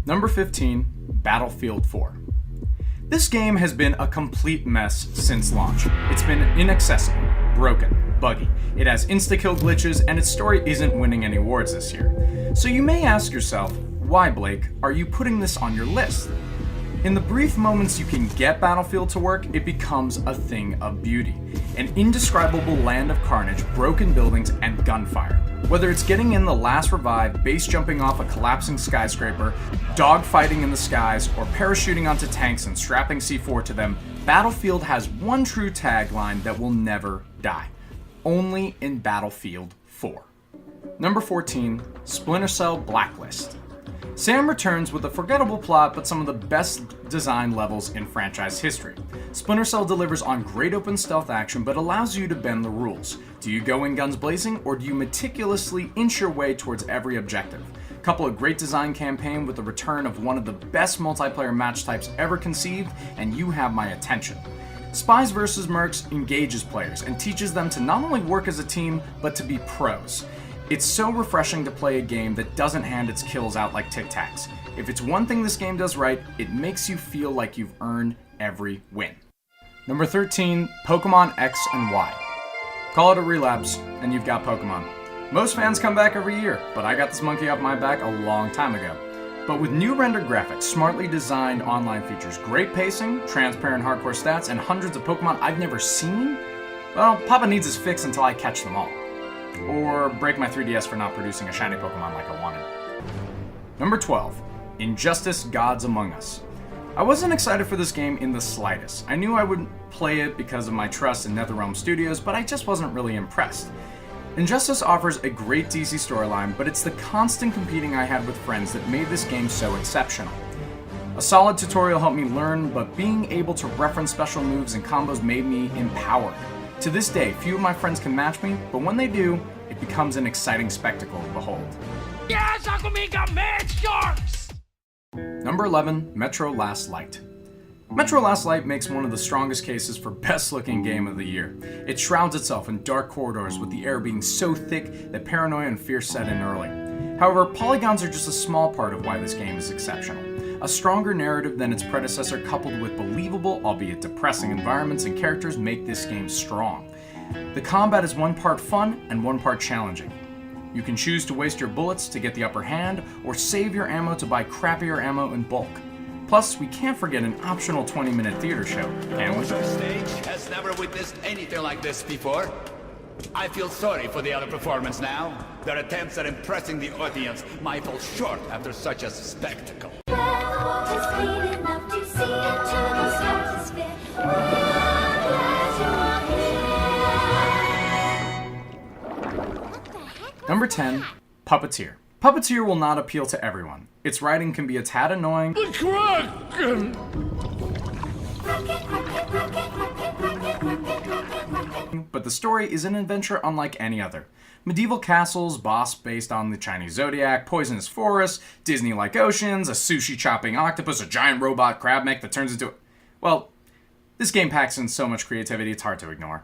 Number 15, Battlefield 4. This game has been a complete mess since launch. It's been inaccessible, broken, buggy. It has insta-kill glitches, and its story isn't winning any awards this year. So you may ask yourself, why, Blake, are you putting this on your list? In the brief moments you can get Battlefield to work, it becomes a thing of beauty. An indescribable land of carnage, broken buildings, and gunfire. Whether it's getting in the last revive, base jumping off a collapsing skyscraper, dogfighting in the skies, or parachuting onto tanks and strapping C4 to them, Battlefield has one true tagline that will never die. Only in Battlefield 4. Number 14, Splinter Cell Blacklist. Sam returns with a forgettable plot but some of the best designed levels in franchise history. Splinter Cell delivers on great open stealth action but allows you to bend the rules. Do you go in guns blazing, or do you meticulously inch your way towards every objective? Couple a great design campaign with the return of one of the best multiplayer match types ever conceived, and you have my attention. Spies vs. Mercs engages players and teaches them to not only work as a team, but to be pros. It's so refreshing to play a game that doesn't hand its kills out like Tic Tacs. If it's one thing this game does right, it makes you feel like you've earned every win. Number 13, Pokemon X and Y. Call it a relapse, and you've got Pokemon. Most fans come back every year, but I got this monkey off my back a long time ago. But with new rendered graphics, smartly designed online features, great pacing, transparent hardcore stats, and hundreds of Pokemon I've never seen, well, Papa needs his fix until I catch them all. Or break my 3DS for not producing a shiny Pokemon like I wanted. Number 12, Injustice Gods Among Us. I wasn't excited for this game in the slightest. I knew I would play it because of my trust in NetherRealm Studios, but I just wasn't really impressed. Injustice offers a great DC storyline, but it's the constant competing I had with friends that made this game so exceptional. A solid tutorial helped me learn, but being able to reference special moves and combos made me empowered. To this day, few of my friends can match me, but when they do, it becomes an exciting spectacle to behold. Yes, Akumika mad sharks! Number 11, Metro Last Light. Metro Last Light makes one of the strongest cases for best looking game of the year. It shrouds itself in dark corridors with the air being so thick that paranoia and fear set in early. However, polygons are just a small part of why this game is exceptional. A stronger narrative than its predecessor coupled with believable, albeit depressing environments and characters make this game strong. The combat is one part fun and one part challenging. You can choose to waste your bullets to get the upper hand, or save your ammo to buy crappier ammo in bulk. Plus, we can't forget an optional 20-minute theater show, can we? The stage has never witnessed anything like this before. I feel sorry for the other performance now. Their attempts at impressing the audience might fall short after such a spectacle. Number 10, Puppeteer. Puppeteer will not appeal to everyone. Its writing can be a tad annoying, but the story is an adventure unlike any other. Medieval castles, boss based on the Chinese zodiac, poisonous forests, Disney-like oceans, a sushi-chopping octopus, a giant robot crab mech that turns into... Well, this game packs in so much creativity it's hard to ignore.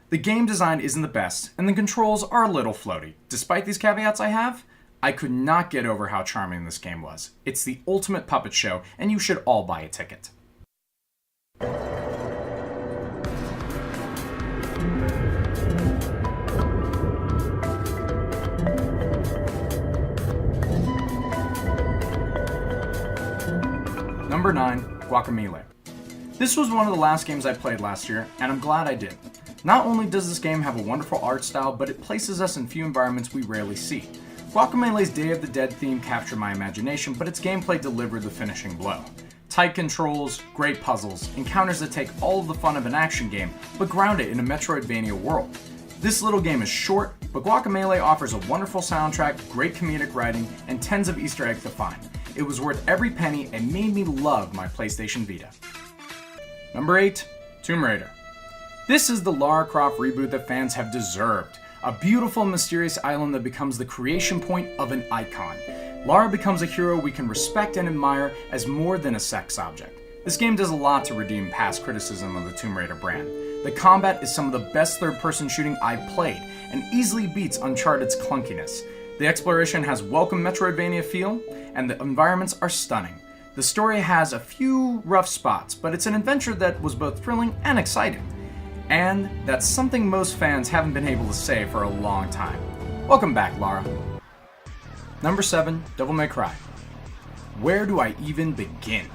The game design isn't the best, and the controls are a little floaty. Despite these caveats I have, I could not get over how charming this game was. It's the ultimate puppet show, and you should all buy a ticket. Number 9, Guacamelee. This was one of the last games I played last year, and I'm glad I did. Not only does this game have a wonderful art style, but it places us in few environments we rarely see. Guacamelee's Day of the Dead theme captured my imagination, but its gameplay delivered the finishing blow. Tight controls, great puzzles, encounters that take all of the fun of an action game, but ground it in a Metroidvania world. This little game is short, but Guacamelee offers a wonderful soundtrack, great comedic writing, and tens of Easter eggs to find. It was worth every penny and made me love my PlayStation Vita. Number 8, Tomb Raider. This is the Lara Croft reboot that fans have deserved. A beautiful, mysterious island that becomes the creation point of an icon. Lara becomes a hero we can respect and admire as more than a sex object. This game does a lot to redeem past criticism of the Tomb Raider brand. The combat is some of the best third-person shooting I've played, and easily beats Uncharted's clunkiness. The exploration has welcome Metroidvania feel, and the environments are stunning. The story has a few rough spots, but it's an adventure that was both thrilling and exciting. And that's something most fans haven't been able to say for a long time. Welcome back, Lara. Number 7, Devil May Cry. Where do I even begin?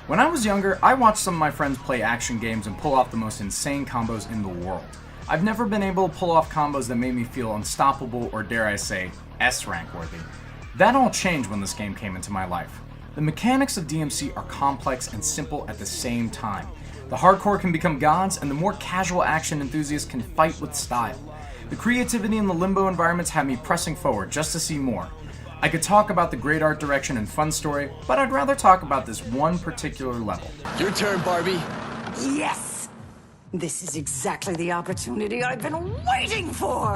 When I was younger, I watched some of my friends play action games and pull off the most insane combos in the world. I've never been able to pull off combos that made me feel unstoppable or, dare I say, S-rank worthy. That all changed when this game came into my life. The mechanics of DMC are complex and simple at the same time. The hardcore can become gods, and the more casual action enthusiasts can fight with style. The creativity in the limbo environments had me pressing forward just to see more. I could talk about the great art direction and fun story, but I'd rather talk about this one particular level. Your turn, Barbie. Yes! This is exactly the opportunity I've been waiting for!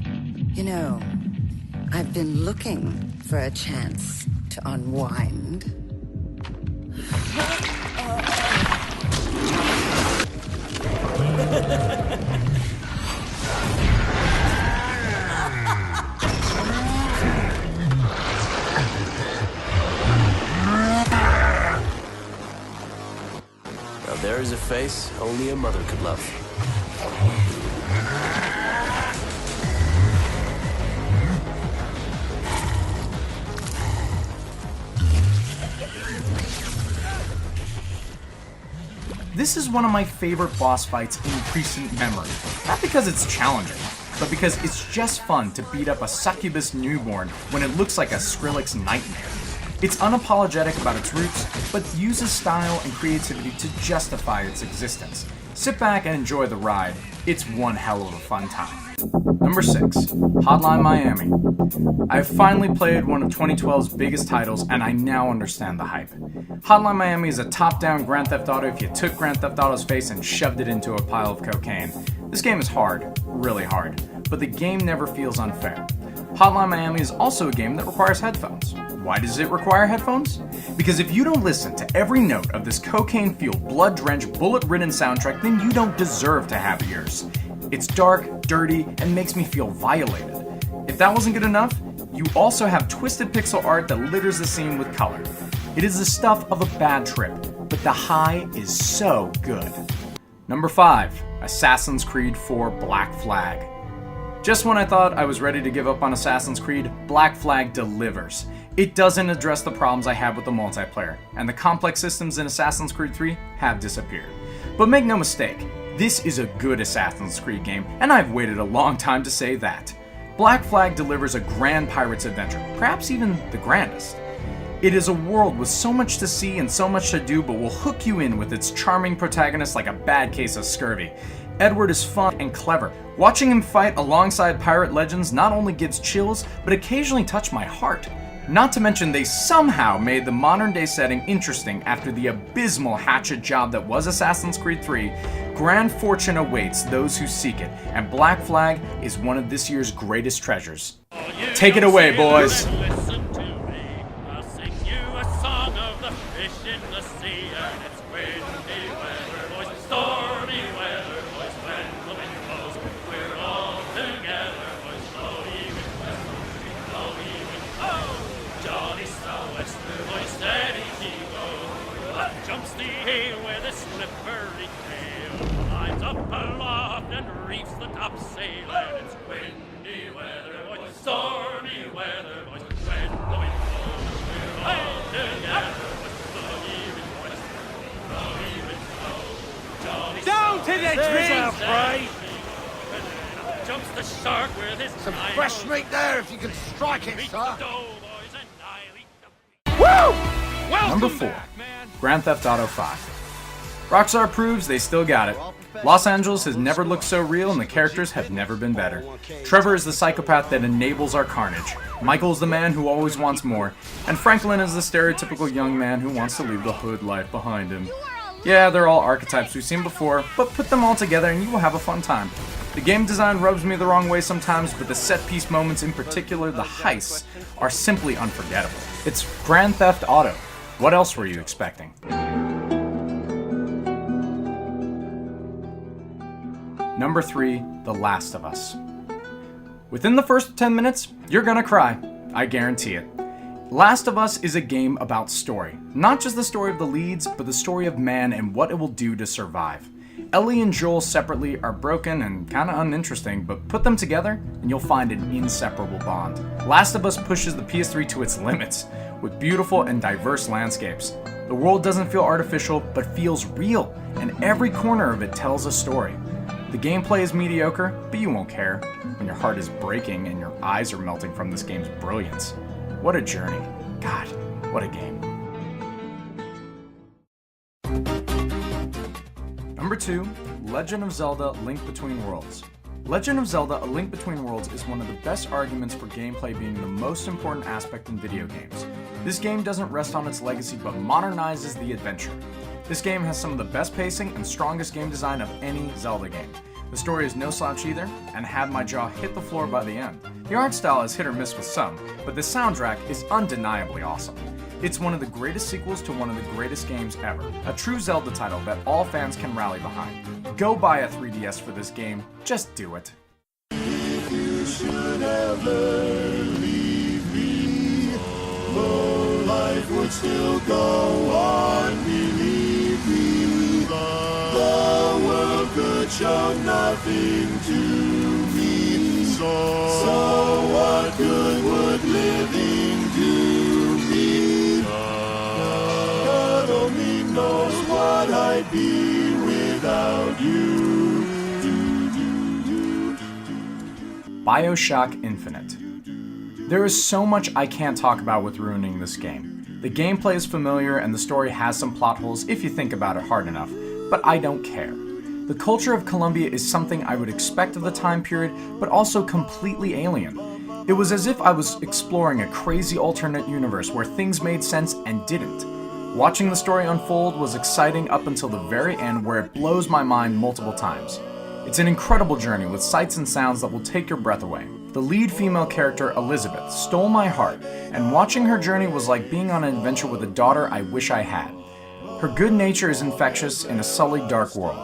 You know, I've been looking for a chance to unwind. Now there is a face only a mother could love. This is one of my favorite boss fights in recent memory. Not because it's challenging, but because it's just fun to beat up a succubus newborn when it looks like a Skrillex nightmare. It's unapologetic about its roots, but uses style and creativity to justify its existence. Sit back and enjoy the ride. It's one hell of a fun time. Number 6, Hotline Miami. I've finally played one of 2012's biggest titles, and I now understand the hype. Hotline Miami is a top-down Grand Theft Auto if you took Grand Theft Auto's face and shoved it into a pile of cocaine. This game is hard, really hard, but the game never feels unfair. Hotline Miami is also a game that requires headphones. Why does it require headphones? Because if you don't listen to every note of this cocaine-fueled, blood-drenched, bullet-ridden soundtrack, then you don't deserve to have ears. It's dark, dirty, and makes me feel violated. If that wasn't good enough, you also have twisted pixel art that litters the scene with color. It is the stuff of a bad trip, but the high is so good. Number 5, Assassin's Creed 4 Black Flag. Just when I thought I was ready to give up on Assassin's Creed, Black Flag delivers. It doesn't address the problems I had with the multiplayer, and the complex systems in Assassin's Creed 3 have disappeared. But make no mistake, this is a good Assassin's Creed game, and I've waited a long time to say that. Black Flag delivers a grand pirate's adventure, perhaps even the grandest. It is a world with so much to see and so much to do, but will hook you in with its charming protagonist like a bad case of scurvy. Edward is fun and clever. Watching him fight alongside pirate legends not only gives chills, but occasionally touch my heart. Not to mention they somehow made the modern day setting interesting after the abysmal hatchet job that was Assassin's Creed 3. Grand fortune awaits those who seek it, and Black Flag is one of this year's greatest treasures. Take it away, boys! Listen to me. I'll sing you a song of the fish in the sea, and it's windy weather, boys, stormy weather, boys, when the wind blows, we're all together, boys, blowy wind west, blowy wind, oh, jolly sou'wester, boys, steady he goes, up jumps the hail with a slippery tail, climbs up aloft and reefs the topsail, and it's windy weather, boys, stormy weather, boys, when the wind blows, we're all together, boys, blowy wind west, blowy wind blows, jolly Down to the trees, right? Jumps the shark with his Some knife. fresh meat there if you can strike it, Reach sir. the doughboys and annihilate the Number 4, Grand Theft Auto 5. Rockstar proves they still got it. Los Angeles has never looked so real and the characters have never been better. Trevor is the psychopath that enables our carnage. Michael is the man who always wants more. And Franklin is the stereotypical young man who wants to leave the hood life behind him. Yeah, they're all archetypes we've seen before, but put them all together and you will have a fun time. The game design rubs me the wrong way sometimes, but the set-piece moments, in particular the heists, are simply unforgettable. It's Grand Theft Auto. What else were you expecting? Number 3, The Last of Us. Within the first 10 minutes, you're gonna cry. I guarantee it. Last of Us is a game about story. Not just the story of the leads, but the story of man and what it will do to survive. Ellie and Joel separately are broken and kinda uninteresting, but put them together and you'll find an inseparable bond. Last of Us pushes the PS3 to its limits, with beautiful and diverse landscapes. The world doesn't feel artificial, but feels real, and every corner of it tells a story. The gameplay is mediocre, but you won't care when your heart is breaking and your eyes are melting from this game's brilliance. What a journey. God, what a game. Number 2, Legend of Zelda: Link Between Worlds. Legend of Zelda: A Link Between Worlds is one of the best arguments for gameplay being the most important aspect in video games. This game doesn't rest on its legacy but modernizes the adventure. This game has some of the best pacing and strongest game design of any Zelda game. The story is no slouch either, and had my jaw hit the floor by the end. The art style is hit or miss with some, but the soundtrack is undeniably awesome. It's one of the greatest sequels to one of the greatest games ever. A true Zelda title that all fans can rally behind. Go buy a 3DS for this game, just do it. If you should ever leave me, though life would still go on, believe me, the world could show nothing to me. So what good would living do me? God only knows what I'd be without you. BioShock Infinite. There is so much I can't talk about with ruining this game. The gameplay is familiar and the story has some plot holes if you think about it hard enough, but I don't care. The culture of Columbia is something I would expect of the time period, but also completely alien. It was as if I was exploring a crazy alternate universe where things made sense and didn't. Watching the story unfold was exciting up until the very end, where it blows my mind multiple times. It's an incredible journey with sights and sounds that will take your breath away. The lead female character, Elizabeth, stole my heart, and watching her journey was like being on an adventure with a daughter I wish I had. Her good nature is infectious in a sullied, dark world.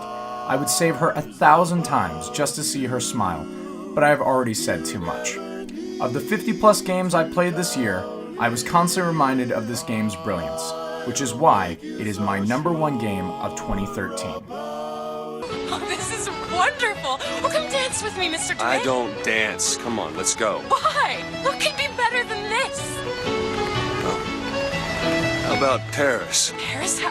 I would save her 1,000 times just to see her smile, but I have already said too much. Of the 50+ games I played this year, I was constantly reminded of this game's brilliance, which is why it is my #1 game of 2013. Oh, this is wonderful! Oh, come dance with me, Mr. Twig. I don't dance. Come on, let's go. Why? What could be better than this? How about Paris? Paris?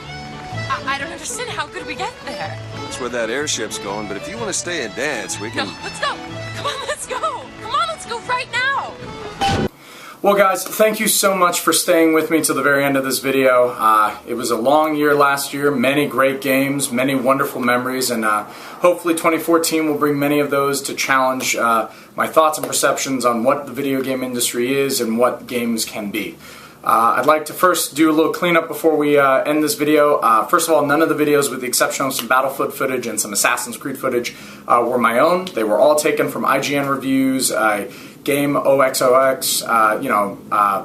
I don't understand. How could we get there? That's where that airship's going, but if you want to stay and dance, we can... No, let's go! Come on, let's go! Come on, let's go right now! Well guys, thank you so much for staying with me to the very end of this video. It was a long year last year, many great games, many wonderful memories, and hopefully 2014 will bring many of those to challenge my thoughts and perceptions on what the video game industry is and what games can be. I'd like to first do a little cleanup before we end this video. First of all, none of the videos, with the exception of some Battlefield footage and some Assassin's Creed footage, were my own. They were all taken from IGN reviews, Game OXOX,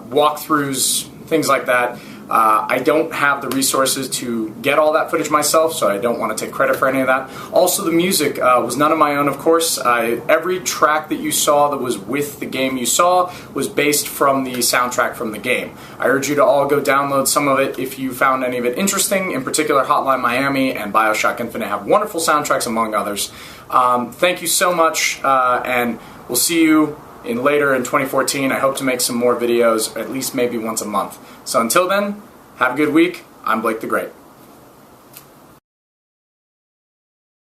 walkthroughs, things like that. I don't have the resources to get all that footage myself, so I don't want to take credit for any of that. Also, the music was none of my own, of course. Every track that you saw that was with the game you saw was based from the soundtrack from the game. I urge you to all go download some of it if you found any of it interesting. In particular, Hotline Miami and BioShock Infinite have wonderful soundtracks, among others. Thank you so much, and we'll see you later in 2014. I hope to make some more videos, at least maybe once a month. So until then, have a good week. I'm Blake the Great.